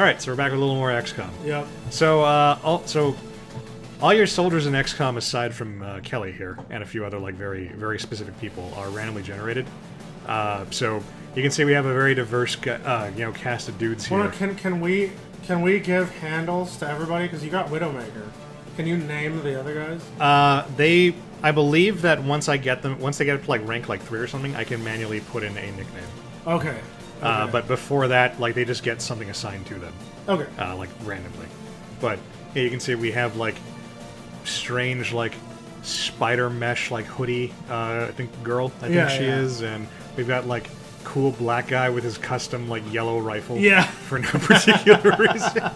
Alright, so we're back with a little more XCOM. Yep. So, all your soldiers in XCOM, aside from Kelly here, and a few other, like, very, very specific people, are randomly generated. So, you can see we have a very diverse, cast of dudes here. Well, can we give handles to everybody? Because you got Widowmaker. Can you name the other guys? I believe that once they get up to, like, rank, like, 3 or something, I can manually put in a nickname. Okay. But before that, like, they just get something assigned to them. Okay. Like, randomly. But, yeah, you can see we have, like, strange, like, spider mesh, like, hoodie, I think she is, and we've got, like, cool black guy with his custom, like, yellow rifle. Yeah. For no particular reason.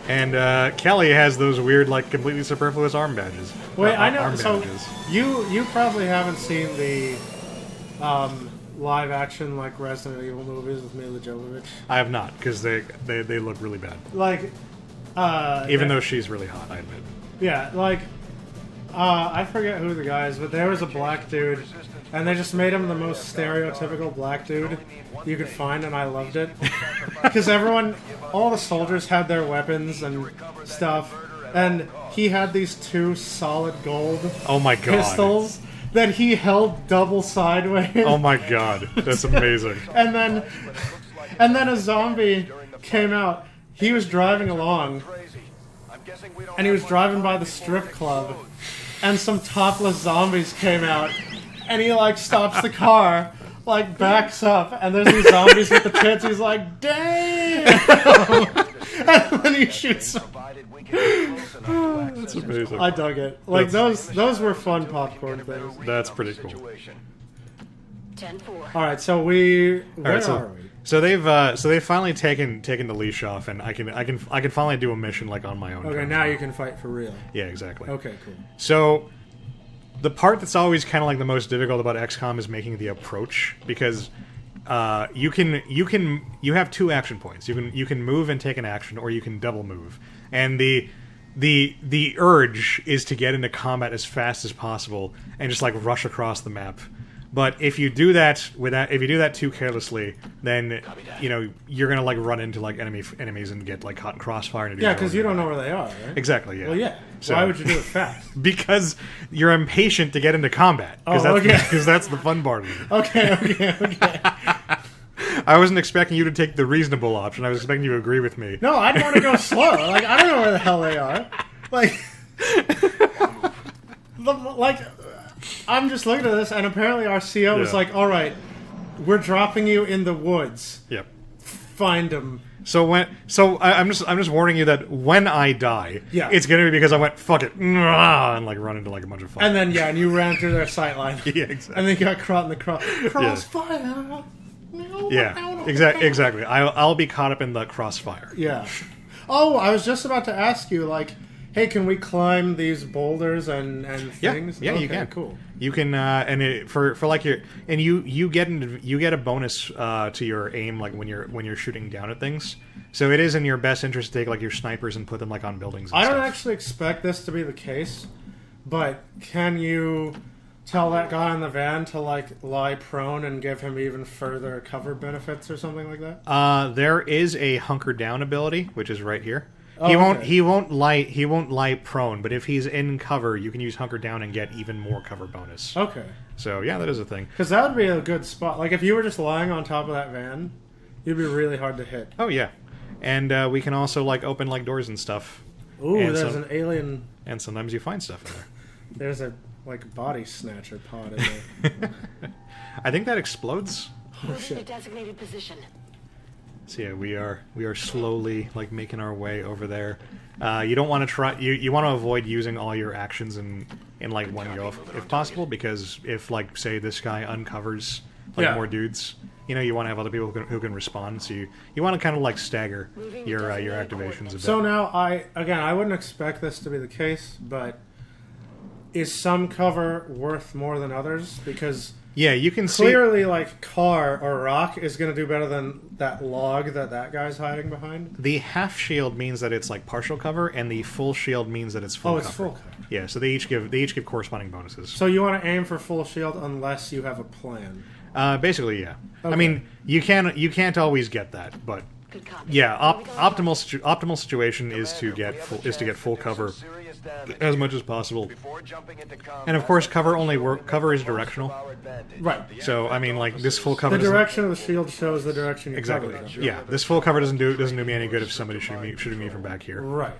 And, Kelly has those weird, like, completely superfluous arm badges. Wait, I know, arm so bandages. you probably haven't seen the, live-action, like, Resident Evil movies with Mila Jovovich. I have not, because they look really bad. Like, even though she's really hot, I admit. Yeah, like, I forget who the guy is, but there was a black dude, and they just made him the most stereotypical black dude you could find, and I loved it. Because all the soldiers had their weapons and stuff, and he had these 2 solid gold pistols that he held double sideways. Oh my god, that's amazing. and then a zombie came out. He was driving along, and he was driving by the strip club, and some topless zombies came out, and he, like, stops the car, like, backs up, and there's these zombies with the tits. He's like, damn! And then he shoots them. That's amazing. I dug it. Like, those were fun popcorn things. That's pretty cool. Alright, so where are we? So they've finally taken the leash off, and I can finally do a mission, like, on my own. Okay, now you can fight for real. Yeah, exactly. Okay, cool. So the part that's always kind of like the most difficult about XCOM is making the approach, because you have 2 action points. You can move and take an action, or you can double move. And the urge is to get into combat as fast as possible and just, like, rush across the map. But if you do that too carelessly, then you're gonna, like, run into, like, enemies and get, like, caught in crossfire. And because you don't know where they are, right? Exactly. Yeah. Well, yeah. So, why would you do it fast? Because you're impatient to get into combat. Because that's the fun part of it. Okay. I wasn't expecting you to take the reasonable option. I was expecting you to agree with me. No, I'd want to go slow. Like, I don't know where the hell they are. Like, I'm just looking at this, and apparently our CO was like, all right, we're dropping you in the woods. Yep. Find them. I'm just warning you that when I die, it's gonna be because I went fuck it and, like, run into, like, a bunch of fire. And then and you ran through their sight line. Yeah, exactly. And then you got caught in the crossfire. Yeah, exactly. I'll be caught up in the crossfire. Yeah. Oh, I was just about to ask you, like, hey, can we climb these boulders and things? Yeah, okay, you can. Cool. You can, you get a bonus to your aim, like, when you're shooting down at things. So it is in your best interest to take, like, your snipers and put them, like, on buildings. And I don't stuff. actually expect this to be the case, but can you tell that guy in the van to, like, lie prone and give him even further cover benefits or something like that? There is a hunker down ability, which is right here. Oh, He won't lie prone, but if he's in cover, you can use hunker down and get even more cover bonus. Okay. So yeah, that is a thing. Because that would be a good spot. Like, if you were just lying on top of that van, you'd be really hard to hit. Oh yeah, and we can also, like, open, like, doors and stuff. Ooh, and there's an alien. And sometimes you find stuff in there. There's a, like, body snatcher pod in there. I think that explodes. Oh shit. A designated position. So yeah, we are slowly, like, making our way over there. You don't want to try. You want to avoid using all your actions in like, one go if possible, because if, like, say this guy uncovers, like, more dudes, you want to have other people who can respond. So you want to kind of, like, stagger your activations a bit. So now I wouldn't expect this to be the case, but is some cover worth more than others? Because yeah, you can clearly see, like car or rock is going to do better than that log that guy's hiding behind. The half shield means that it's, like, partial cover, and the full shield means that it's full cover. Oh, it's full cover. Yeah, so they each give corresponding bonuses. So you want to aim for full shield unless you have a plan. Basically, yeah. I Okay. mean, you can't always get that, but yeah, optimal situation is to get full cover as much as possible. And of course, cover is directional. Right. So I mean, like this full cover. The direction of the shield shows the direction you Exactly. cover. Yeah, this full cover doesn't do me any good if somebody's shooting me from back here. Right.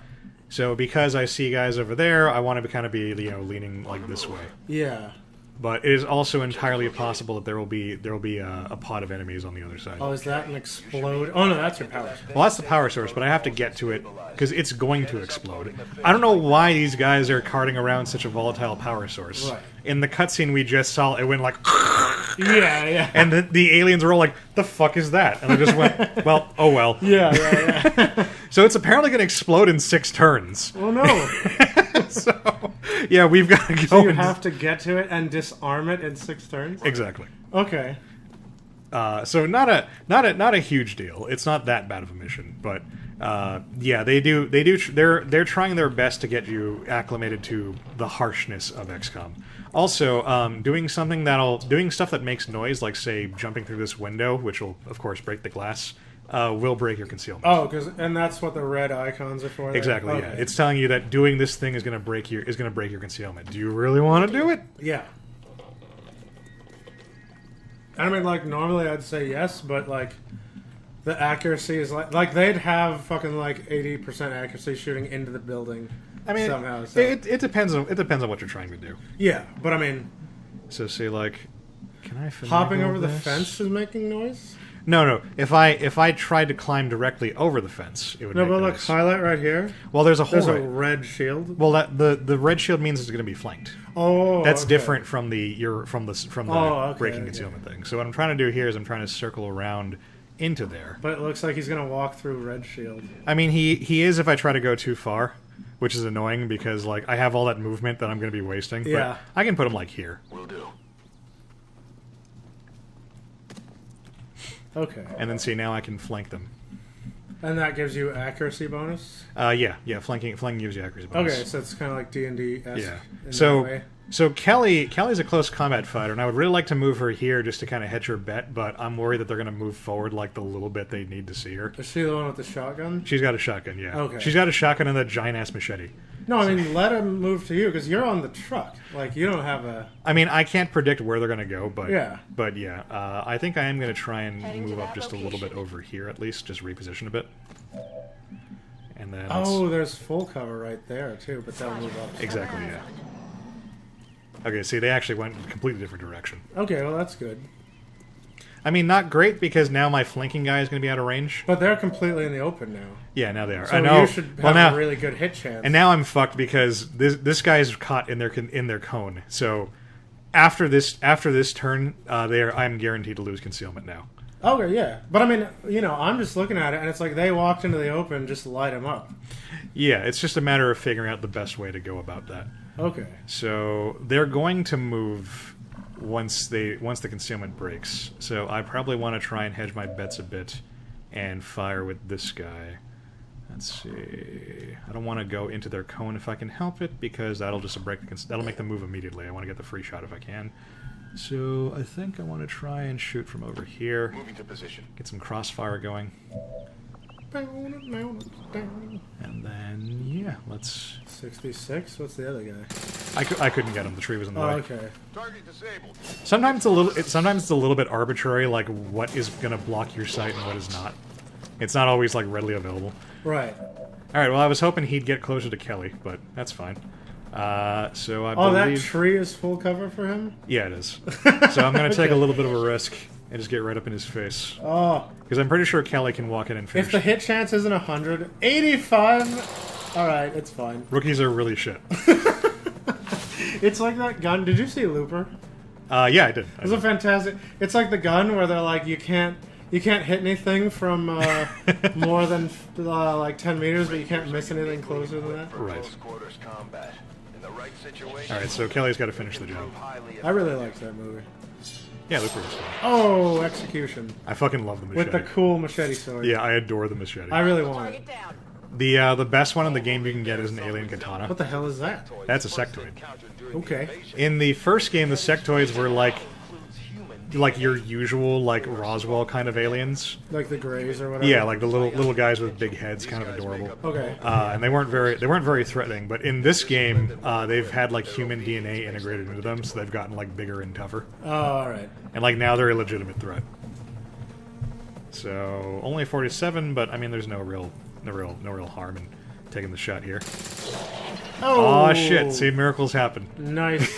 So because I see guys over there, I want to kind of be leaning like this way. Yeah. But it is also entirely possible that there will be a pod of enemies on the other side. Oh, is that an explode? Oh no, that's your power. Well, that's the power source, but I have to get to it because it's going to explode. I don't know why these guys are carting around such a volatile power source. Right. In the cutscene we just saw, it went like, Yeah. and the aliens were all like, "The fuck is that?" And I just went, "Well, oh well." Yeah. So it's apparently going to explode in 6 turns. Well, no. So yeah, we've got to go. So you have to get to it and disarm it in 6 turns. Exactly. Okay. So not a huge deal. It's not that bad of a mission, but yeah, they're trying their best to get you acclimated to the harshness of XCOM. Also, doing stuff that makes noise, like say jumping through this window, which will of course break the glass, will break your concealment. Oh, and that's what the red icons are for. There? Exactly. Okay. Yeah, it's telling you that doing this thing is going to break your concealment. Do you really want to do it? Yeah. I mean, like, normally I'd say yes, but, like, the accuracy is like they'd have fucking, like, 80% accuracy shooting into the building. I mean, somehow. So. It depends on what you're trying to do. Yeah, but I mean... So, say, like, can I hopping over the this? fence is making noise? No. If I tried to climb directly over the fence, it would make No, but look, noise. highlight right here. Well, there's a hole. There's a red shield. Well, the red shield means it's going to be flanked. Oh, That's okay. different from the breaking okay. concealment thing. So what I'm trying to do here is I'm trying to circle around into there. But it looks like he's gonna walk through red shield. I mean, he is if I try to go too far, which is annoying because like I have all that movement that I'm going to be wasting. Yeah. But I can put him like here. Will do. Okay. And then see, now I can flank them. And that gives you accuracy bonus? Yeah, flanking gives you accuracy bonus. Okay, so it's kind of like D&D-esque Yeah. in So that way. so Kelly's a close combat fighter, and I would really like to move her here just to kind of hedge her bet, but I'm worried that they're going to move forward like the little bit they need to see her. Is she the one with the shotgun? She's got a shotgun, yeah. Okay. She's got a shotgun and a giant-ass machete. No, I mean, let him move to you, because you're on the truck. Like, you don't have a... I mean, I can't predict where they're going to go, but Yeah. I think I am going to try and move up just a little bit over here at least, just reposition a bit. And then Oh, there's full cover right there, too, but they'll move up. exactly, yeah. Okay, see, they actually went in a completely different direction. Okay, well, that's good. I mean, not great, because now my flanking guy is going to be out of range. But they're completely in the open now. Yeah, now they are. So I know. you should have now, a really good hit chance. and now I'm fucked because this guy's caught in their cone. So after this turn, I'm guaranteed to lose concealment now. Okay, yeah. But I mean, you know, I'm just looking at it, and it's like they walked into the open, just light them up. Yeah, it's just a matter of figuring out the best way to go about that. Okay. So they're going to move once the concealment breaks. So I probably want to try and hedge my bets a bit and fire with this guy. Let's see. I don't want to go into their cone if I can help it, because that'll just that'll make them move immediately. I want to get the free shot if I can. So I think I want to try and shoot from over here. Moving to position. Get some crossfire going. And then, yeah, let's... 66? What's the other guy? I couldn't get him. The tree was in the Oh, way. okay. Target disabled. Sometimes it's a little bit arbitrary, like what is going to block your sight and what is not. It's not always like readily available. Right. All right. Well, I was hoping he'd get closer to Kelly, but that's fine. So I Oh, that believe. tree is full cover for him? Yeah, it is. So I'm going to take a little bit of a risk and just get right up in his face, Oh. because I'm pretty sure Kelly can walk in and finish. If the hit chance isn't 100, 85! Alright, it's fine. Rookies are really shit. It's like that gun. Did you see Looper? Yeah, I did. It's a fantastic... It's like the gun where they're like, you can't hit anything from more than like 10 meters, but you can't miss anything closer than that. Right. Close quarters combat. In the right situation. All right. So Kelly's got to finish the job. I really liked that movie. Yeah, Looper was fun. Oh, execution. I fucking love the machete. With the cool machete sword. Yeah, I adore the machete. I really want it. The best one in the game you can get is an alien katana. What the hell is that? That's a sectoid. Okay. In the first game, the sectoids were like like your usual like Roswell kind of aliens. Like the Greys or whatever. Yeah, like the little guys with big heads, kind of adorable. Okay. And they weren't very threatening. But in this game, they've had like human DNA integrated into them, so they've gotten like bigger and tougher. Oh, all right. And like now they're a legitimate threat. So only 47, but I mean, there's no real harm in taking the shot here. Oh Oh shit! See, miracles happen. Nice.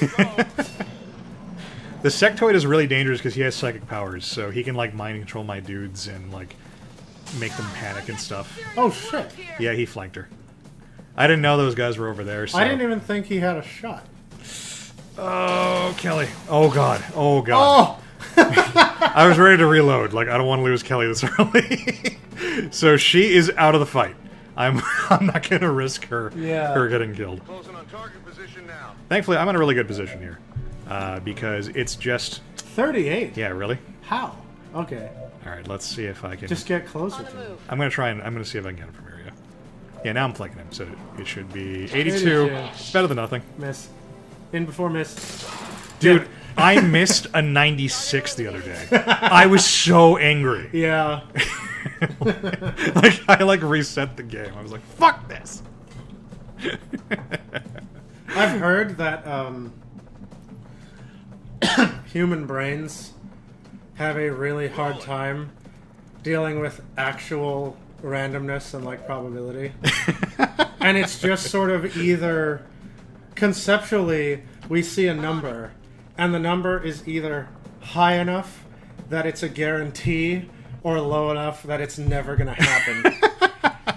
The sectoid is really dangerous because he has psychic powers, so he can like mind control my dudes and like make them panic and stuff. Oh shit! Yeah, he flanked her. I didn't know those guys were over there. So. I didn't even think he had a shot. Oh, Kelly. Oh god. Oh god. Oh! I was ready to reload. Like, I don't want to lose Kelly this early. So she is out of the fight. I'm not gonna risk her getting killed. Closing on target position now. Thankfully, I'm in a really good position here. Because it's just... 38? Yeah, really? How? Okay. Alright, let's see if I can... Just get closer to him. I'm gonna see if I can get him from here, yeah. Yeah, now I'm flanking him, so it should be 82. It's better than nothing. Miss. In before miss. Dude, I missed a 96 the other day. I was so angry. Yeah. I reset the game. I was like, fuck this! I've heard that, human brains have a really hard time dealing with actual randomness and like probability. And it's just sort of either conceptually we see a number and the number is either high enough that it's a guarantee or low enough that it's never going to happen.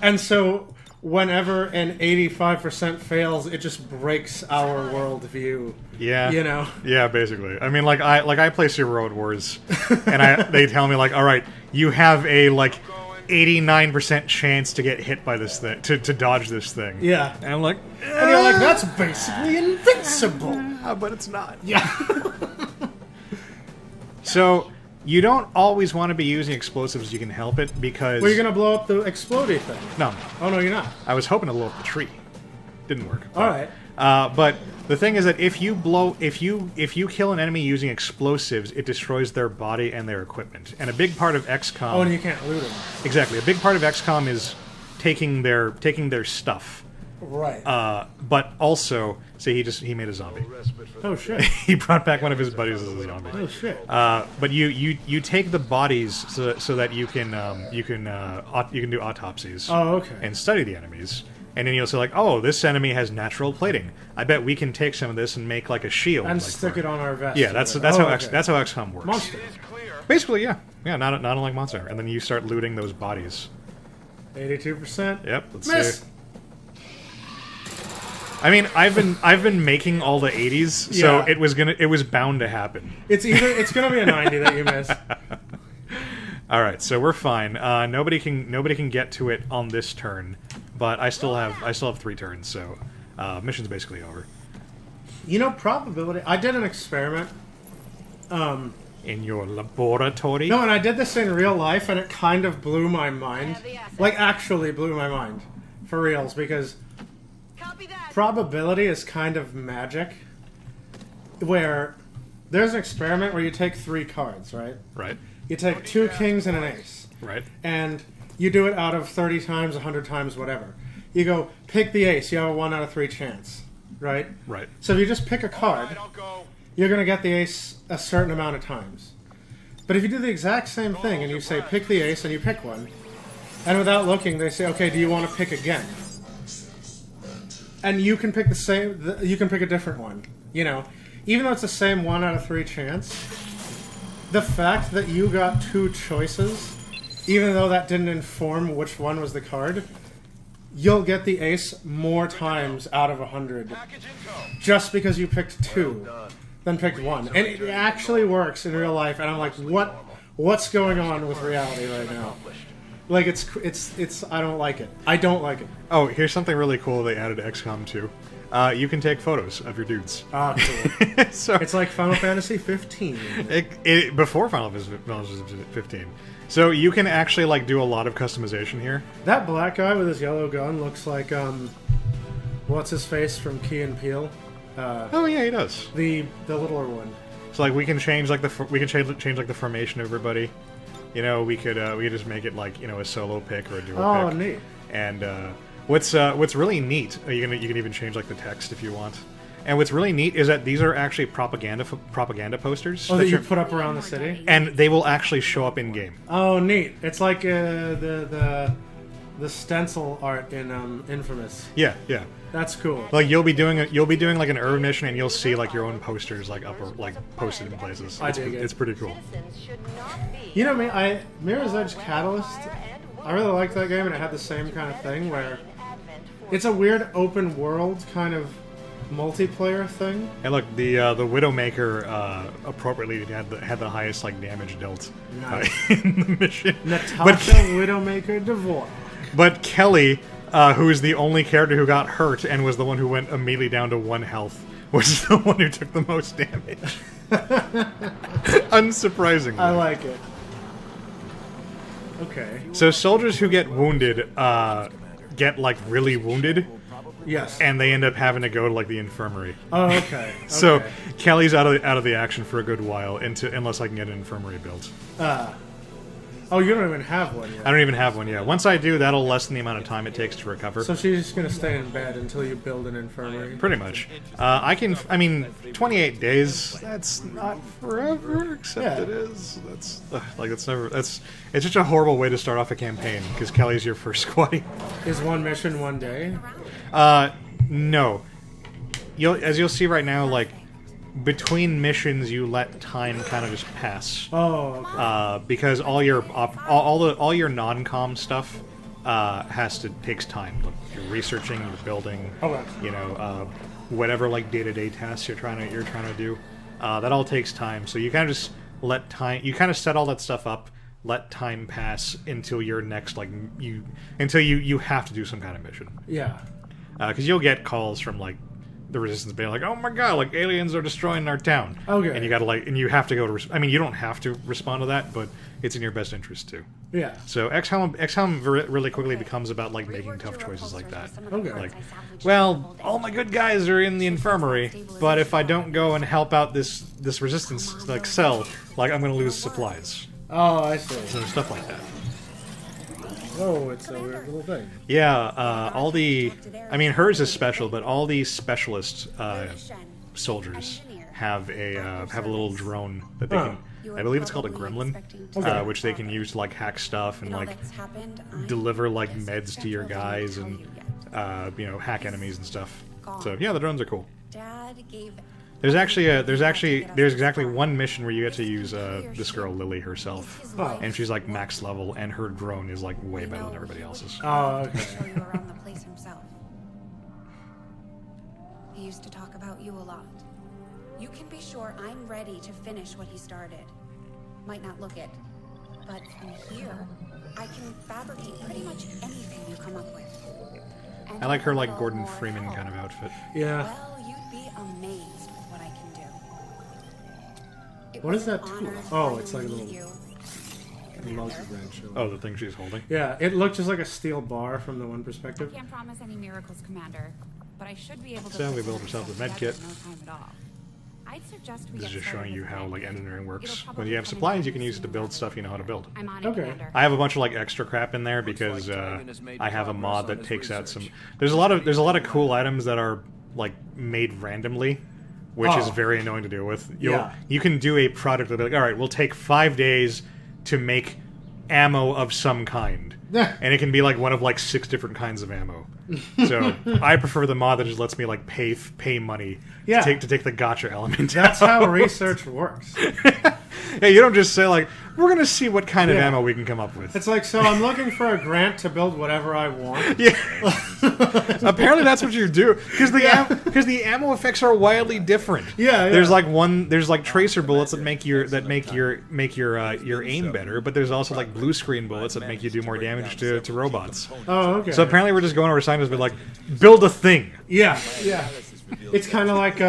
And so whenever an 85% fails, it just breaks our worldview. Yeah. You know? Yeah, basically. I mean, I play Super Road Wars, and they tell me, like, all right, you have a, 89% chance to get hit by this thing, to dodge this thing. Yeah. And I'm like... And you're like, that's basically invincible. But it's not. Yeah. So... You don't always want to be using explosives. You can help it because... Well, you're gonna blow up the explodey thing. No. Oh, no, you're not. I was hoping to blow up the tree. Didn't work. Alright. But the thing is that if you kill an enemy using explosives, it destroys their body and their equipment. And a big part of XCOM... Oh, and you can't loot them. Exactly. A big part of XCOM is taking their stuff. Right. But also, say he made a zombie. Oh, shit. He brought back one of his buddies as a zombie. Oh, shit. But you take the bodies so that you can do autopsies. Oh, okay. And study the enemies, and then you'll say like, oh, this enemy has natural plating. I bet we can take some of this and make like a shield And like, stick it on our vest. Yeah, that's how XCOM works. Monster. Basically, yeah, not unlike Monster. And then you start looting those bodies. 82%. Yep. Let's Miss. see. I mean, I've been making all the 80s, so Yeah. it was bound to happen. It's gonna be a 90 that you miss. All right, so we're fine. Nobody can get to it on this turn, but I still have 3 turns, so mission's basically over. You know, probability. I did an experiment. In your laboratory? No, and I did this in real life, and it kind of blew my mind. Like, actually blew my mind. For reals, because probability is kind of magic. Where there's an experiment where you take 3 cards, right? Right. You take 2 kings and an ace. Right. And you do it out of 30 times, 100 times, whatever. You go, pick the ace, you have a 1 out of 3 chance. Right? Right. So if you just pick a card, you're going to get the ace a certain amount of times. But if you do the exact same thing and you say pick the ace and you pick one, and without looking they say, okay, do you want to pick again? And you can pick the same, you can pick a different one. You know, even though it's the same 1 out of 3 chance, the fact that you got 2 choices, even though that didn't inform which one was the card, you'll get the ace more times out of 100 just because you picked 2 than picked 1. And it actually works in real life, and I'm like, what's going on with reality right now? Like, it's I don't like it. I don't like it. Oh, here's something really cool they added to XCOM 2. You can take photos of your dudes. Ah, cool. So it's like Final Fantasy 15. Before Final Fantasy 15. So you can actually like do a lot of customization here. That black guy with his yellow gun looks like what's his face from Key and Peele? Oh yeah, he does. The littler one. So like we can change like change like the formation of everybody. You know, we could just make it like, you know, a solo pick or a duo pick. Oh, neat. And what's really neat, you can even change like the text if you want. And what's really neat is that these are actually propaganda posters Oh, that you put up around the city? and they will actually show up in game. Oh, neat. It's like the stencil art in Infamous. Yeah, yeah. That's cool. Like you'll be doing like an urban mission and you'll see like your own posters like up or like posted in places. I dig it. It's pretty cool. You know me, Mirror's Edge Catalyst, I really liked that game, and it had the same kind of thing where it's a weird open world kind of multiplayer thing. And look, the Widowmaker appropriately had the highest like damage dealt Nice. in the mission. Natasha Widowmaker Dvorak. But Kelly, who is the only character who got hurt and was the one who went immediately down to 1 health, was the one who took the most damage. Unsurprisingly. I like it. Okay. So soldiers who get wounded get like really wounded, Yes. and they end up having to go to like the infirmary. Oh, okay. So Okay. Kelly's out of the action for a good while unless I can get an infirmary built. Oh, you don't even have one yet. I don't even have one yet. Once I do, that'll lessen the amount of time it takes to recover. So she's just gonna stay in bed until you build an infirmary. Pretty much. 28 days, that's not forever, except Yeah. it is. It's such a horrible way to start off a campaign, because Kelly's your first squatty. Is one mission 1 day? No. As you'll see right now, like, between missions, you let time kind of just pass. Oh, okay. Because all your non-com stuff takes time. Look, you're researching, you're building, Okay. you know, whatever like day-to-day tasks you're trying to do. That all takes time. So you kind of just let time. You kind of set all that stuff up. Let time pass until your next until you have to do some kind of mission. Yeah. Because you'll get calls from like the resistance being like, "Oh my god, like aliens are destroying our town." Okay. And you gotta you have to go to. You don't have to respond to that, but it's in your best interest too. Yeah. So XCOM really quickly becomes about like making tough choices like that. Okay. Like, well, all my good guys are in the infirmary, but if I don't go and help out this resistance like cell, like I'm gonna lose supplies. Oh, I see. So stuff like that. Oh, it's a weird little thing. Yeah, hers is special, but all these specialist soldiers have a little drone that they can. I believe it's called a gremlin, which they can use to like hack stuff and like deliver like meds to your guys and hack enemies and stuff. So yeah, the drones are cool. There's exactly one mission where you get to use this girl Lily herself, and she's like max level, and her drone is like way better than everybody else's. Oh, okay. Show you around the place himself. He used to talk about you a lot. You can be sure I'm ready to finish what he started. Might not look it, but from here, I can fabricate pretty much anything you come up with. And I like her like all Gordon more Freeman help. kind of outfit. Yeah. Well, you'd be amazed with what I can do. It What was is an that tool? honor to Oh, finally it's like a meet little you. monkey wrench. Oh, the thing she's holding. Yeah, it looked just like a steel bar from the one perspective. Can't promise any miracles, Commander, but I should be able to. So we put built something ourselves a med together kit. in no time at all. I'd suggest we This is get just started showing you with how med like kit. engineering works. It'll When probably you have come in supplies, you handy can use it to soon. build stuff you know how to build. I'm on it, Okay. Commander. I have a bunch of like extra crap in there because I have a mod that takes out some. There's a lot of cool items that are like made randomly, which is Oh. very annoying to deal with. Yeah. You can do a product that'll be like, all right, we'll take 5 days to make ammo of some kind, and it can be like one of like 6 different kinds of ammo. So I prefer the mod that just lets me like pay money Yeah. to take the gotcha element. That's how research works. Yeah, you don't just say like, we're gonna see what kind of Yeah. ammo we can come up with. It's like, so I'm looking for a grant to build whatever I want. Yeah. Apparently that's what you do because the ammo effects are wildly different. Yeah, yeah. There's like tracer bullets that make your aim better, but there's also like blue screen bullets that make you do more damage to robots. Oh, okay. So apparently we're just going over scientists, but like build a thing. Yeah, yeah. It's kind of like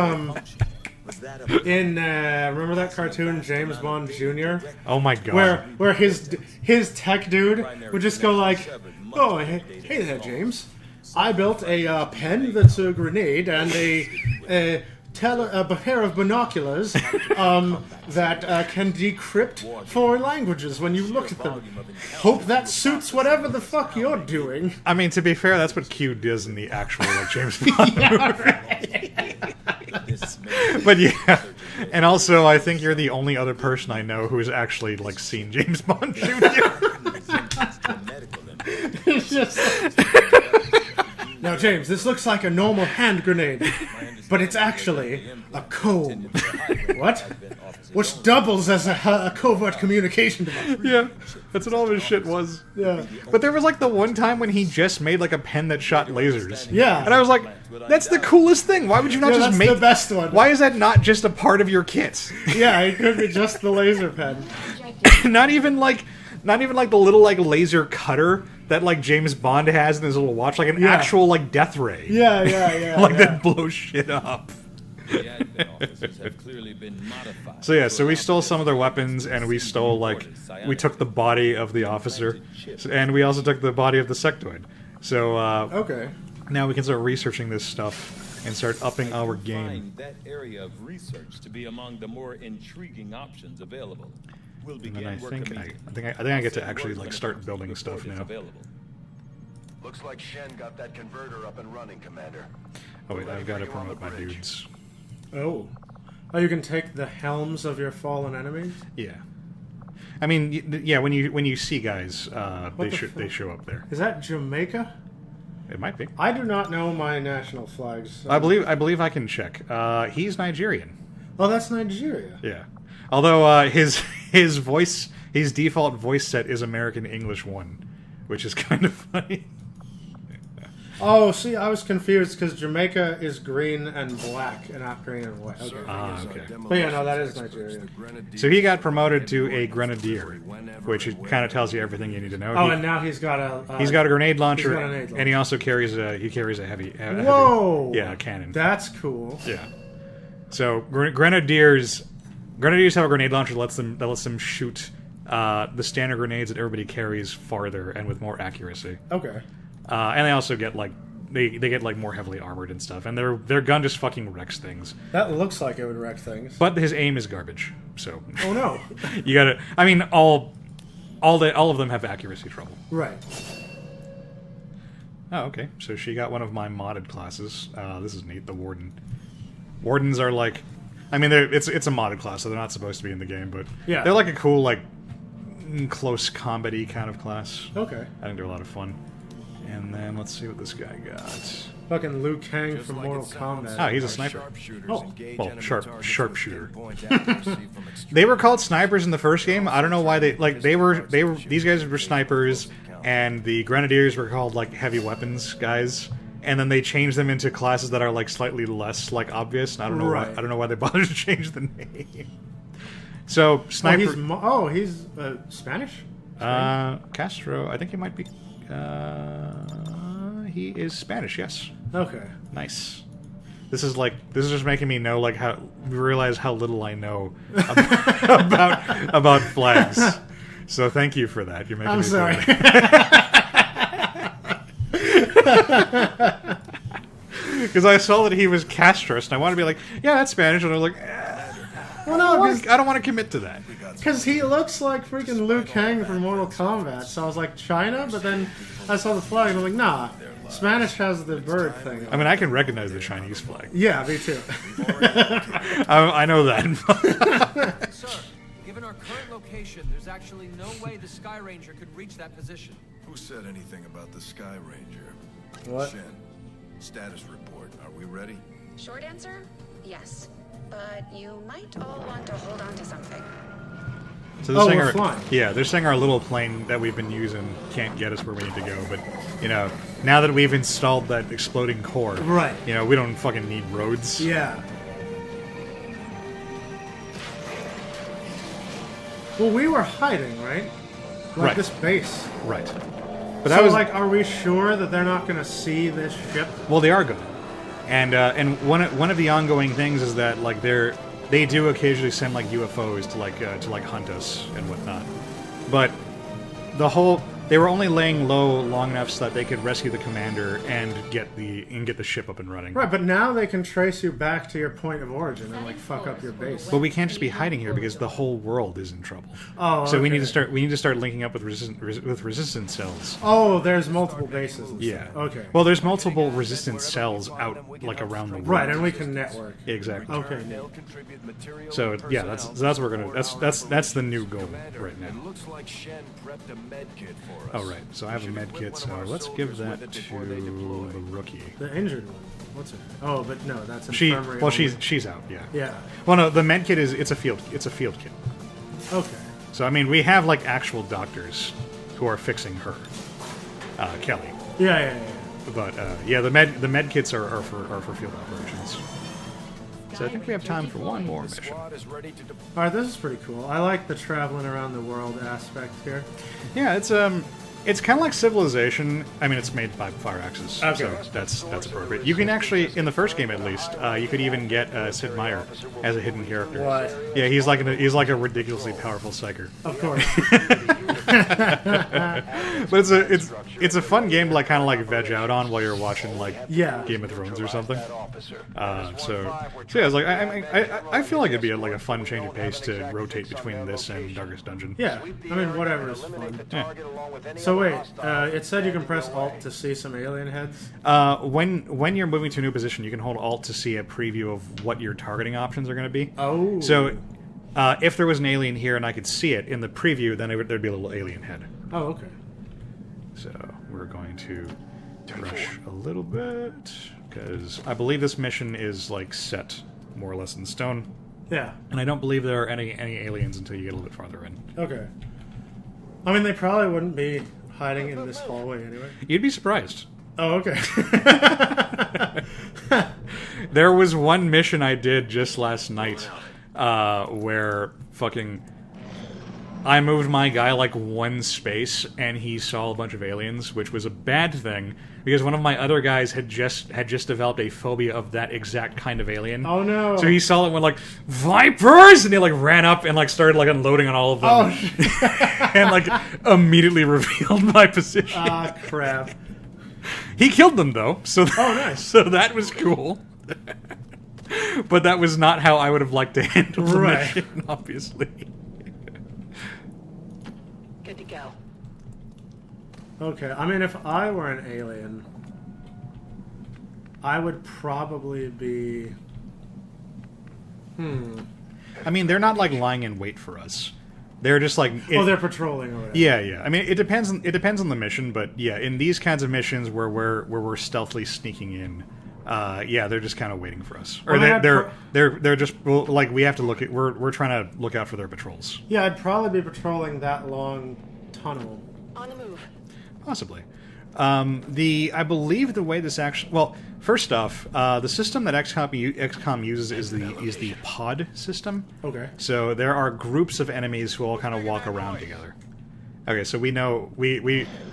in remember that cartoon James Bond Jr. Oh my god. where his tech dude would just go like, "Oh, hey there, James. I built a pen that's a grenade and a a pair of binoculars that can decrypt foreign languages when you look at them. Hope that suits whatever the fuck you're doing. I mean, to be fair, that's what Q does in the actual like, James Bond movie. But yeah, and also I think you're the only other person I know who has actually like seen James Bond shoot you. It's just... Now, James, this looks like a normal hand grenade, but it's actually a comb. What? Which doubles as a covert communication device. Yeah, that's what all his shit was. Yeah. But there was like the one time when he just made like a pen that shot lasers. Yeah. And I was like, that's the coolest thing. Why would you not Yeah, just that's make the best one. Why is that not just a part of your kit? Yeah, it could be just the laser pen. Not even like the little like laser cutter that like James Bond has in his little watch, like an actual like death ray. Yeah. Like that blows shit up. So yeah, so we stole some of their weapons, and we stole like we took the body of the officer, and we also took the body of the sectoid. So Okay. now we can start researching this stuff and start upping our game. That area of research to be among the more intriguing options available. We'll And then begin I work think immediately. I get to actually like start building stuff now. Looks like Shen got that converter up and running, Commander. Oh wait, I've got to promote my dudes. Oh. Oh, you can take the helms of your fallen enemies? Yeah. I mean, yeah. When you see guys, they show up there. Is that Jamaica? It might be. I do not know my national flags. I believe I can check. He's Nigerian. Oh, that's Nigeria. Yeah. Although his default voice set is American English 1, which is kind of funny. Oh, see, I was confused because Jamaica is green and black and not green and white. Okay. Okay. But yeah, no, that is Nigeria. So he got promoted to a grenadier, which kind of tells you everything you need to know. Oh, and now he's got a... He's got a grenade launcher, he's got a grenade launcher. And he also carries a heavy. Whoa! Yeah, a cannon. That's cool. Yeah. So grenadiers have a grenade launcher that lets them shoot the standard grenades that everybody carries farther and with more accuracy. Okay. And they also get like they get like more heavily armored and stuff, and their gun just fucking wrecks things. That looks like it would wreck things. But his aim is garbage. So Oh no. you gotta. I mean, all of them have accuracy trouble. Right. Oh, okay. So she got one of my modded classes. This is neat. The Warden. Wardens are like, I mean, it's a modded class, so they're not supposed to be in the game, but Yeah. they're like a cool like close combat-y kind of class. Okay. I think they're a lot of fun. And then let's see what this guy got. Fucking Liu Kang from Mortal Kombat. Oh, he's a sniper. Oh. Well, sharpshooter. They were called snipers in the first game. I don't know why they were these guys were snipers, and the grenadiers were called like heavy weapons guys. And then they changed them into classes that are like slightly less like obvious. And I don't know why. I don't know why they bothered to change the name. So sniper. He's Spanish. Castro. I think he might be. He is Spanish. Yes. Okay. Nice. This is just making me know realize how little I know about flags. So thank you for that. You're making me sorry. Because I saw that he was Castros, and I wanted to be like, yeah, that's Spanish, and I was like, Well, no, I don't want to commit to that. because he looks like freaking Liu Kang from Mortal Kombat. So I was like, China, but then I saw the flag and I'm like, nah, Spanish has the bird thing. I mean, I can recognize the Chinese flag. Yeah, me too. I know that. Sir, given our current location, there's actually no way the Sky Ranger could reach that position. Who said anything about the Sky Ranger? What? Shen, status report. Are we ready? Short answer, yes. But you might all want to hold on to something. So Oh, saying we're flying. Yeah, they're saying our little plane that we've been using can't get us where we need to go, but, now that we've installed that exploding core, Right. We don't fucking need roads. Yeah. Well, we were hiding, right? Like Right. this base. Right. But So, that was are we sure that they're not going to see this ship? well, they are good. And one of the ongoing things is that like they do occasionally send like UFOs to hunt us and whatnot. But They were only laying low long enough so that they could rescue the commander and get the ship up and running. Right, but now they can trace you back to your point of origin and like fuck up your base. But we can't just be hiding here because the whole world is in trouble. Oh, so we okay. need to start linking up with resistance cells. Oh, there's multiple bases. And Yeah. stuff. Okay. Well, there's multiple resistance cells out like around the world. Right, and we can network. Exactly. Okay. They'll contribute materials So and yeah, personnel that's what we're to gonna. support That's the new goal Commander, right now. It looks like Shen prepped a med kit for us. Oh right, so I have a We should med equip kit. one of So our let's give soldiers that with it to before they deploy. the rookie. The injured one. What's her? Oh, but no, that's She infirmary. well, only. she's out. Yeah. Yeah. Well, no, the med kit it's a field kit. Okay. So I mean, we have like actual doctors who are fixing her, Kelly. Yeah. But yeah, the med kits are for field operations. So I think we have time for one more The mission. squad is ready to deploy. All right, this is pretty cool. I like the traveling around the world aspect here. Yeah, it's kind of like Civilization. I mean, it's made by Fireaxis, so that's appropriate. You can actually, in the first game at least, you could even get Sid Meier as a hidden character. What? Yeah, he's like a ridiculously powerful psyker. Of course. But it's a fun game to like kind of like veg out on while you're watching like Yeah. Game of Thrones or something. That officer. So yeah, it's like I feel like it'd be like a fun change of pace to rotate between this and Darkest Dungeon. Yeah. I mean, whatever is fun. So wait, it said you can press Alt to see some alien heads. When you're moving to a new position, you can hold Alt to see a preview of what your targeting options are going to be. Oh. So if there was an alien here and I could see it in the preview, then there'd be a little alien head. Oh, okay. So we're going to rush a little bit because I believe this mission is like set more or less in stone, Yeah. and I don't believe there are any aliens until you get a little bit farther in. Okay. I mean, they probably wouldn't be hiding in this hallway anyway. You'd be surprised. Oh, okay. There was one mission I did just last night where fucking I moved my guy like one space and he saw a bunch of aliens, which was a bad thing because one of my other guys had just developed a phobia of that exact kind of alien. Oh no. So he saw it and went like, "Vipers!" and he like ran up and like started like unloading on all of them. Oh, and like immediately revealed my position. ah, crap. He killed them though, so Oh, nice. So that was cool. But that was not how I would have liked to handle the Right. mission, obviously. Good to go. Okay, I mean, if I were an alien, I would probably be... I mean, they're not like lying in wait for us. They're just like Oh, they're patrolling over there. yeah. I mean, it depends on the mission, but yeah, in these kinds of missions where we're stealthily sneaking in, yeah, they're just kind of waiting for us, or Well, they're just well, like we have to look at we're trying to look out for their patrols. Yeah, I'd probably be patrolling that long tunnel. On the move. Possibly. I believe the way this actually... Well, first off, the system that XCOM uses is the pod system. Okay. So there are groups of enemies who all kind of walk around together. Okay, so we know... We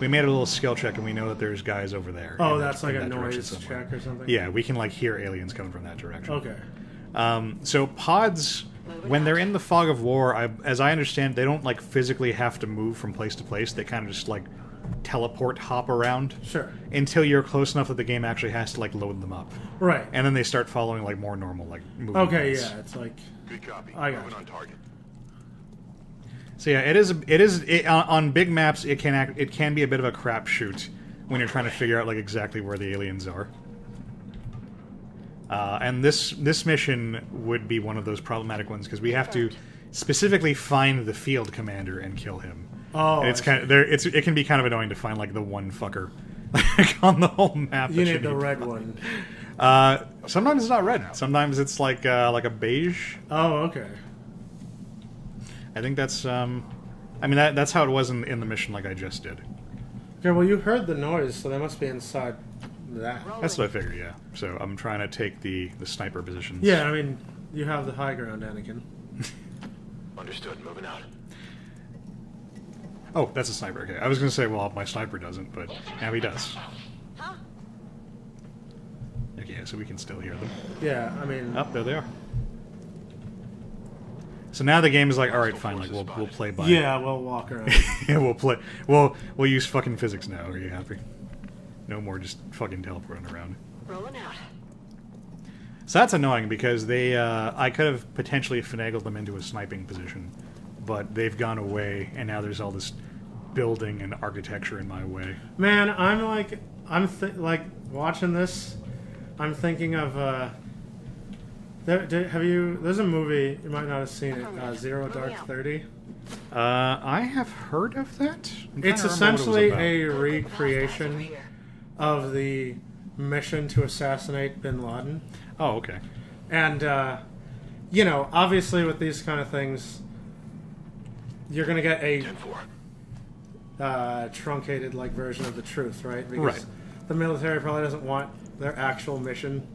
made a little skill check and we know that there's guys over there. Oh, in that's that- like in a that direction noise somewhere. check or something? Yeah, we can like hear aliens coming from that direction. Okay. So pods, when they're in the fog of war, as I understand, they don't like physically have to move from place to place. They kind of just like hop around. Sure. Until you're close enough that the game actually has to like load them up, Right. and then they start following like more normal like movement. Okay, lines. yeah, it's like... Good copy. I got Moving you. on target. So yeah, it is on big maps. It can be a bit of a crapshoot when you're trying to figure out like exactly where the aliens are. And this mission would be one of those problematic ones because we have to specifically find the field commander and kill him. Oh, And it's kind of it can be kind of annoying to find like the one fucker like, on the whole map. You that need the to red find. one. Sometimes it's not red. Sometimes it's like a beige. Oh, okay. I think that's I mean that's how it was in the mission like I just did. Okay, well, you heard the noise, so they must be inside that. That's what I figured, yeah. So I'm trying to take the sniper positions. Yeah, I mean, you have the high ground, Anakin. Understood. Moving out. Oh, that's a sniper. Okay, I was gonna say, well, my sniper doesn't, but now he does. Okay, so we can still hear them. Yeah, I mean... Oh, there they are. So now the game is like, all right, fine, like we'll play by. Yeah, we'll walk around. Yeah, we'll play. We'll use fucking physics now. Are you happy? No more just fucking teleporting around. Rolling out. So that's annoying because they, I could have potentially finagled them into a sniping position, but they've gone away, and now there's all this building and architecture in my way. Man, like watching this. I'm thinking of. There's a movie you might not have seen it. Zero Dark 30. I have heard of that. It's essentially a recreation of the mission to assassinate Bin Laden. Oh, okay. And, you know, obviously with these kind of things, you're going to get a truncated, like, version of the truth, right? Because the military probably doesn't want their actual mission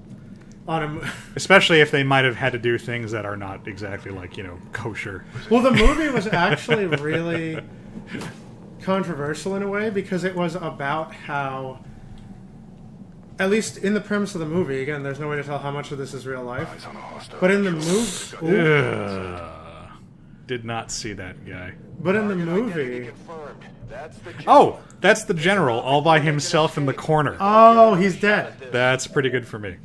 on a... Especially if they might have had to do things that are not exactly, like, you know, kosher. Well, the movie was actually really controversial in a way because it was about how... At least in the premise of the movie, again, there's no way to tell how much of this is real life. But in the movie... Did not see that guy. But in the movie... Oh, that's the general, all by himself in the corner. Oh, he's dead. That's pretty good for me.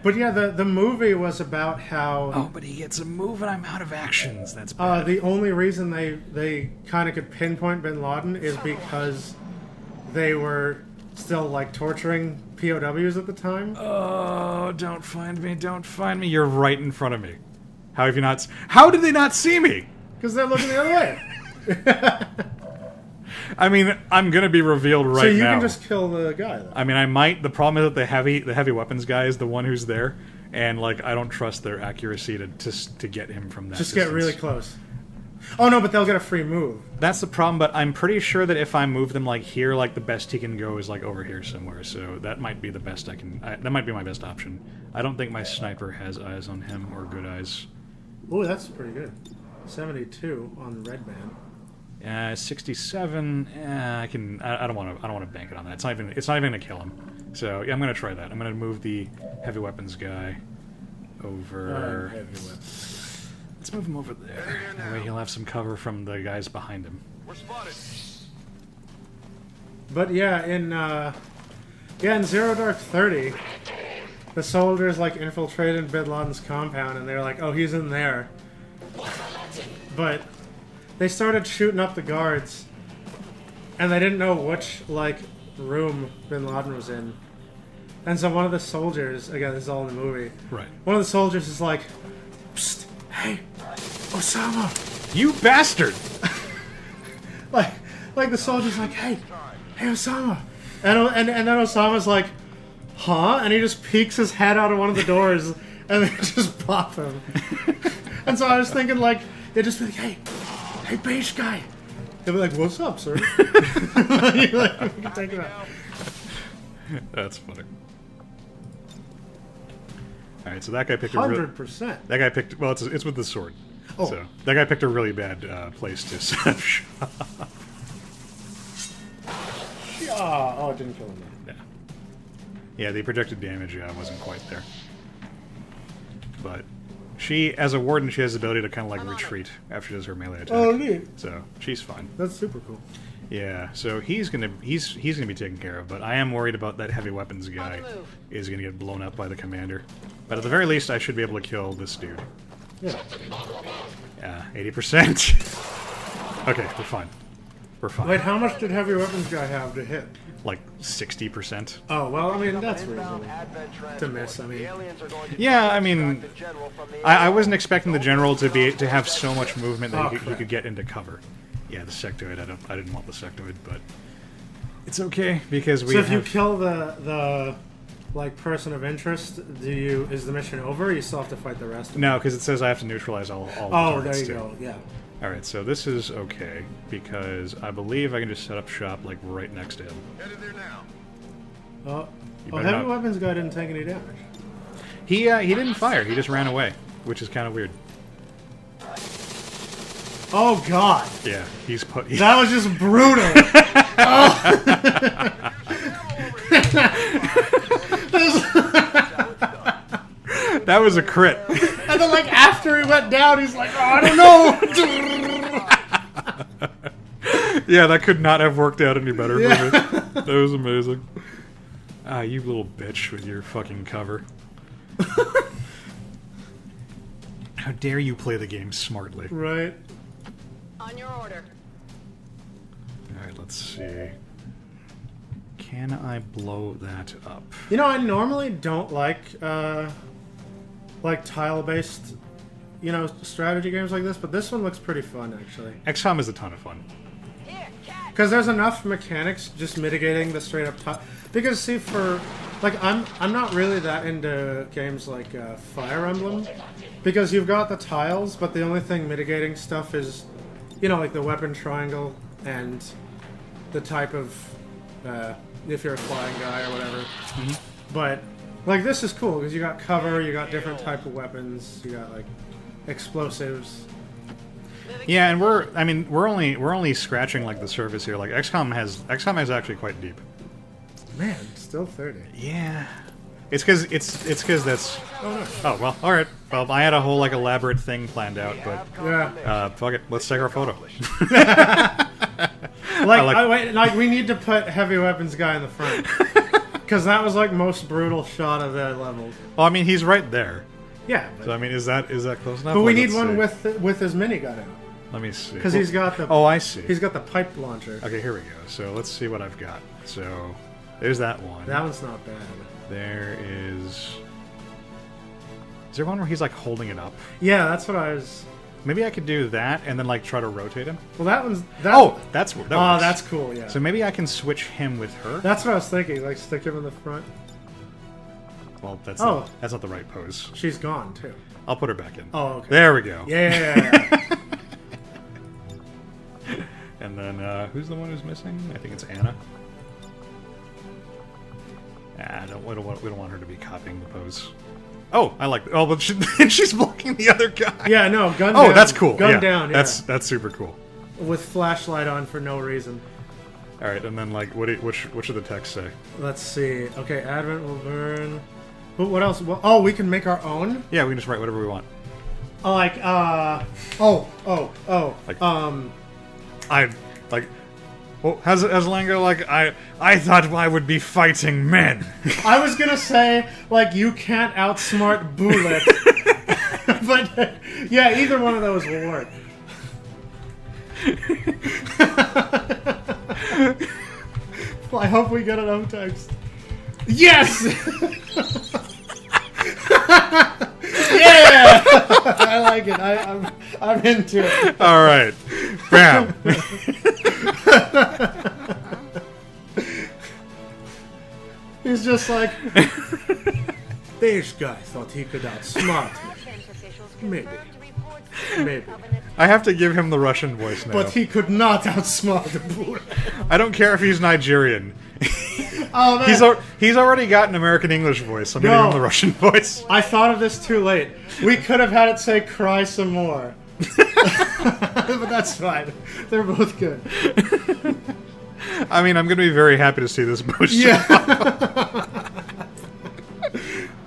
But yeah, the movie was about how... Oh, but he gets a move and I'm out of actions. That's bad. The only reason they kind of could pinpoint Bin Laden is because... they were still, like, torturing POWs at the time. Oh, don't find me, don't find me. You're right in front of me. How have you not... How did they not see me? Because they're looking the other way. I mean, I'm going to be revealed right now. So you can just kill the guy, though. I mean, I might. The problem is that the heavy weapons guy is the one who's there. And, like, I don't trust their accuracy to get him from that Just distance. get really close. Oh, no, but they'll get a free move. That's the problem, but I'm pretty sure that if I move them, like, here, like, the best he can go is, like, over here somewhere. So that might be the best I can... that might be my best option. I don't think my sniper has eyes on him, or good eyes. Oh, that's pretty good. 72 on Red Man. 67. I don't want to bank it on that. It's not even gonna kill him. So yeah, I'm gonna try that. I'm gonna move the heavy weapons guy over. Heavy weapons. Let's move him over there. That way he'll have some cover from the guys behind him. We're spotted. But yeah, in Zero Dark 30, the soldiers like infiltrated Bin Laden's compound, and they're like, "Oh, he's in there." But they started shooting up the guards, and they didn't know which like room Bin Laden was in. And so one of the soldiers, again, this is all in the movie. Right. One of the soldiers is like, "Psst, hey, Osama!" You bastard! like the soldier's like, "Hey, Osama!" And then Osama's like, "Huh?" And he just peeks his head out of one of the doors, and they just pop him. And so I was thinking, like, they'd just be like, hey, beige guy. They'd be like, "What's up, sir?" Like, we can take it out. That's funny. All right, so that guy picked 100%. That guy picked. Well, it's with the sword. Oh. So that guy picked a really bad place to set up shop. Oh, it didn't kill him. Yeah. Yeah, the projected damage wasn't quite there. But she, as a warden, she has the ability to kind of like retreat after she does her melee attack. Oh, neat. So she's fine. That's super cool. Yeah, so he's gonna be taken care of, but I am worried about that heavy weapons guy is gonna get blown up by the commander. But at the very least, I should be able to kill this dude. Yeah. Yeah, 80%. Okay, we're fine. We're fine. Wait, how much did heavy weapons guy have to hit? Like 60%. Oh, well, I mean, that's reasonable to miss. I mean, Yeah, I mean, I wasn't expecting the general to have so much movement that he could get into cover. Yeah, the sectoid. I didn't want the sectoid, but it's okay because we. So if you kill the like person of interest, is the mission over? Or you still have to fight the rest? No, because it says I have to neutralize all. Oh, targets there you too. go. Yeah. All right, so this is okay because I believe I can just set up shop like right next to him. Headed there now. better heavy not. weapons guy didn't take any damage. He didn't fire. He just ran away, which is kind of weird. Oh God! Yeah, he's put. That was just brutal. That was a crit. And then, like, after he went down, he's like, oh, I don't know. Yeah, that could not have worked out any better Yeah. for me. That was amazing. Ah, you little bitch with your fucking cover. How dare you play the game smartly? Right. On your order. Alright, let's see. Can I blow that up? You know, I normally don't like tile-based, you know, strategy games like this, but this one looks pretty fun, actually. XCOM is a ton of fun. Because there's enough mechanics just mitigating the straight-up tile. Because, see, for... Like, I'm not really that into games like Fire Emblem. Because you've got the tiles, but the only thing mitigating stuff is, you know, like the weapon triangle and the type of... if you're a flying guy or whatever. Mm-hmm. But, like, this is cool, because you got cover, you got different type of weapons, you got, like, explosives. Yeah, and we're only scratching like the surface here. Like XCOM is actually quite deep. Man, still 30. Yeah. It's because that's. Oh well, all right. Well, I had a whole like elaborate thing planned out, but Yeah. fuck it. Let's take our photo. Like we need to put heavy weapons guy in the front. Because that was like most brutal shot of that level. Well, I mean, he's right there. Yeah. So I mean, is that close enough? But we Like, need let's one see. with his minigun out. Let me see. Because he's got the. Oh, I see. He's got the pipe launcher. Okay, here we go. So let's see what I've got. So there's that one. That one's not bad. There is. Is there one where he's like holding it up? Yeah, that's what I was. Maybe I could do that and then like try to rotate him. Well, that one's. That, Oh, that works. that's cool. Yeah. So maybe I can switch him with her. That's what I was thinking. Like stick him in the front. Well, that's Oh. that's not the right pose. She's gone too. I'll put her back in. Oh, okay. There we go. Yeah. And then who's the one who's missing? I think it's Anna. We don't want her to be copying the pose. Oh, I like. Oh, but she's blocking the other guy. Yeah. No. Gun. Oh, down. that's cool. Gun yeah, down. Yeah. That's super cool. With flashlight on for no reason. All right, and then like, which of the texts say? Let's see. Okay, Advent will burn. What else? Oh, we can make our own. Yeah, we can just write whatever we want. Like I like. Well, has Lango like I thought I would be fighting men. I was gonna say like you can't outsmart Bullet, but yeah, either one of those will work. Well, I hope we get an O text. Yes. Yeah, I like it. I'm into it. All right, bam. He's just like, this guy thought he could outsmart me. Maybe. I have to give him the Russian voice now. But he could not outsmart the Bullet. I don't care if he's Nigerian. Oh man, He's already got an American English voice. So I'm gonna No. give him the Russian voice. I thought of this too late. We could have had it say "cry some more," but that's fine. They're both good. I mean, I'm gonna be very happy to see this boost. Yeah,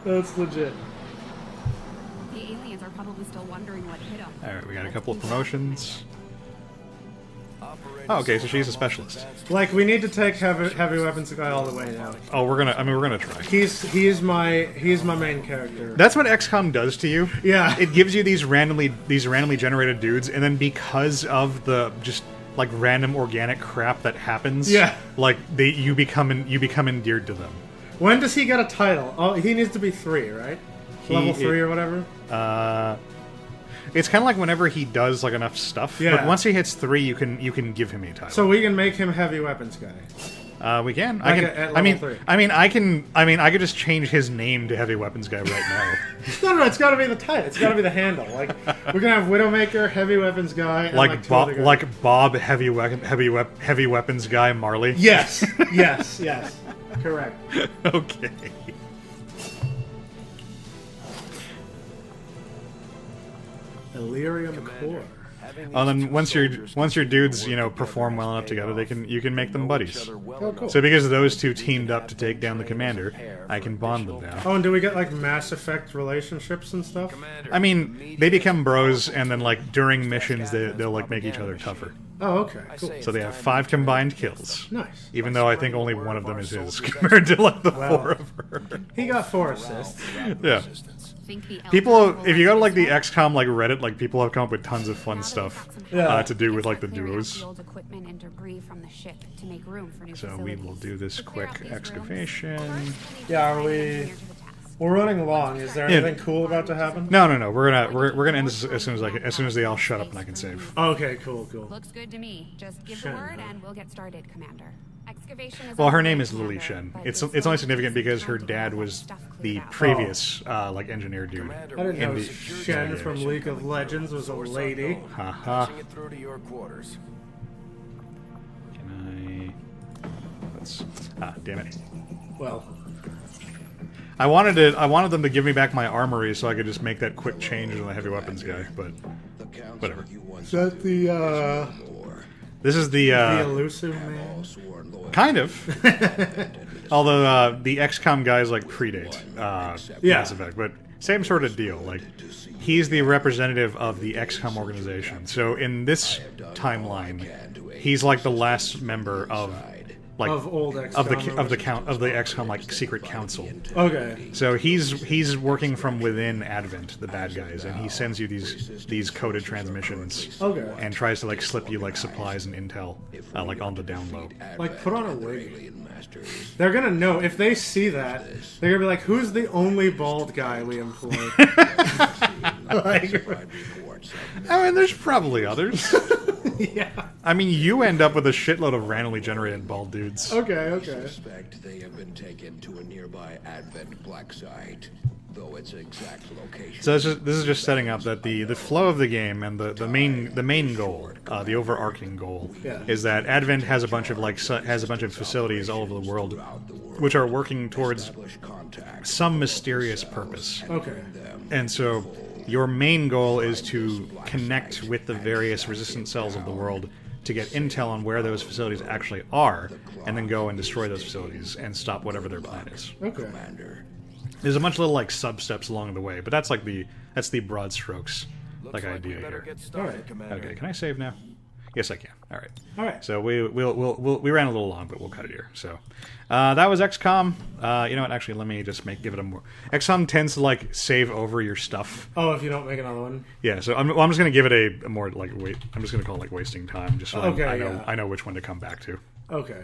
that's legit. The aliens are probably still wondering what hit them. All right, we got a couple of promotions. Oh, okay, so she's a specialist. Like we need to take heavy weapons guy all the way now. Oh, we're gonna try. He's my main character. That's what XCOM does to you. Yeah. It gives you these randomly generated dudes, and then because of the just like random organic crap that happens, Yeah. like you become endeared to them. When does he get a title? Oh, he needs to be 3, right? Level 3 or whatever. It's kind of like whenever he does like enough stuff. Yeah. But once he hits 3, you can give him a title. So we can make him heavy weapons guy. We can. Like I can. at level 3. I could just change his name to Heavy Weapons Guy right now. No, it's got to be the title. It's got to be the handle. Like we're gonna have Widowmaker, heavy weapons guy, and like two Bob, other guys. like Bob, Heavy Weapons Guy Marley. Yes, yes, correct. Okay. Illyrium core. And then once your dudes, you know, perform well enough together, you can make them buddies. Oh, cool. So because those two teamed up to take down the commander, I can bond them now. Oh, and do we get like Mass Effect relationships and stuff? I mean, they become bros, and then like during missions, they'll like make each other tougher. Oh, okay, cool. So they have 5 combined kills. Nice. Even though I think only one of them is his compared to like the 4 of her. He got 4 assists. Yeah. People, if you go to like the XCOM like Reddit, like people have come up with tons of fun stuff to do with like the duos. So we will do this quick excavation. Yeah, we're running long. Is there anything cool about to happen? No. We're gonna end this as soon as they all shut up and I can save. Okay, cool. Looks good to me. Just give the word and we'll get started, Commander. Excavation is Well, her name is Lily Shen. It's only significant because her dad was the previous like engineer dude. I didn't know Shen from League of Legends was a lady. Haha. Pushing it through to your quarters. Can I? Damn it. Well, I wanted them to give me back my armory so I could just make that quick change to the heavy weapons guy, but whatever. is that the This is the elusive man? kind of. Although the XCOM guys like predate Mass Effect, but same sort of deal. Like he's the representative of the XCOM organization. So in this timeline, he's like the last member of like old XCOM of the XCOM like secret council. Okay. So he's working from within Advent, the bad guys, and he sends you these coded transmissions. Okay. And tries to like slip you like supplies and intel like on the down low. Like put on a wig. They're gonna know if they see that. They're gonna be like, "Who's the only bald guy we employ?" Like, I mean, there's probably others. yeah. I mean, you end up with a shitload of randomly generated bald dudes. Okay. Suspect they have been taken to a nearby Advent black site, though its exact location. So this is just setting up that the flow of the game and the main goal, the overarching goal, is that Advent has a bunch of facilities all over the world, which are working towards some mysterious purpose. Okay. And so your main goal is to connect with the various resistant cells of the world to get intel on where those facilities actually are, and then go and destroy those facilities and stop whatever their plan is. Okay. There's a bunch of little like sub-steps along the way, but that's the broad strokes like idea here. Alright. Okay, can I save now? Yes, I can. All right. Alright. So we ran a little long, but we'll cut it here. So that was XCOM. You know what? Actually, let me just give it a more. XCOM tends to like save over your stuff. Oh, if you don't make another one. Yeah. So I'm just gonna give it a more like wait. I'm just gonna call it like wasting time, just so I know which one to come back to. Okay.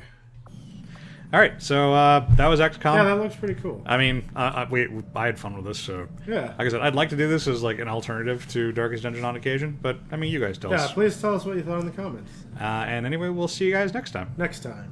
All right. So that was XCOM. Yeah, that looks pretty cool. I mean, I had fun with this. So Yeah. like I said, I'd like to do this as like an alternative to Darkest Dungeon on occasion, but I mean, you guys tell us. Yeah, please tell us what you thought in the comments. And anyway, we'll see you guys next time. Next time.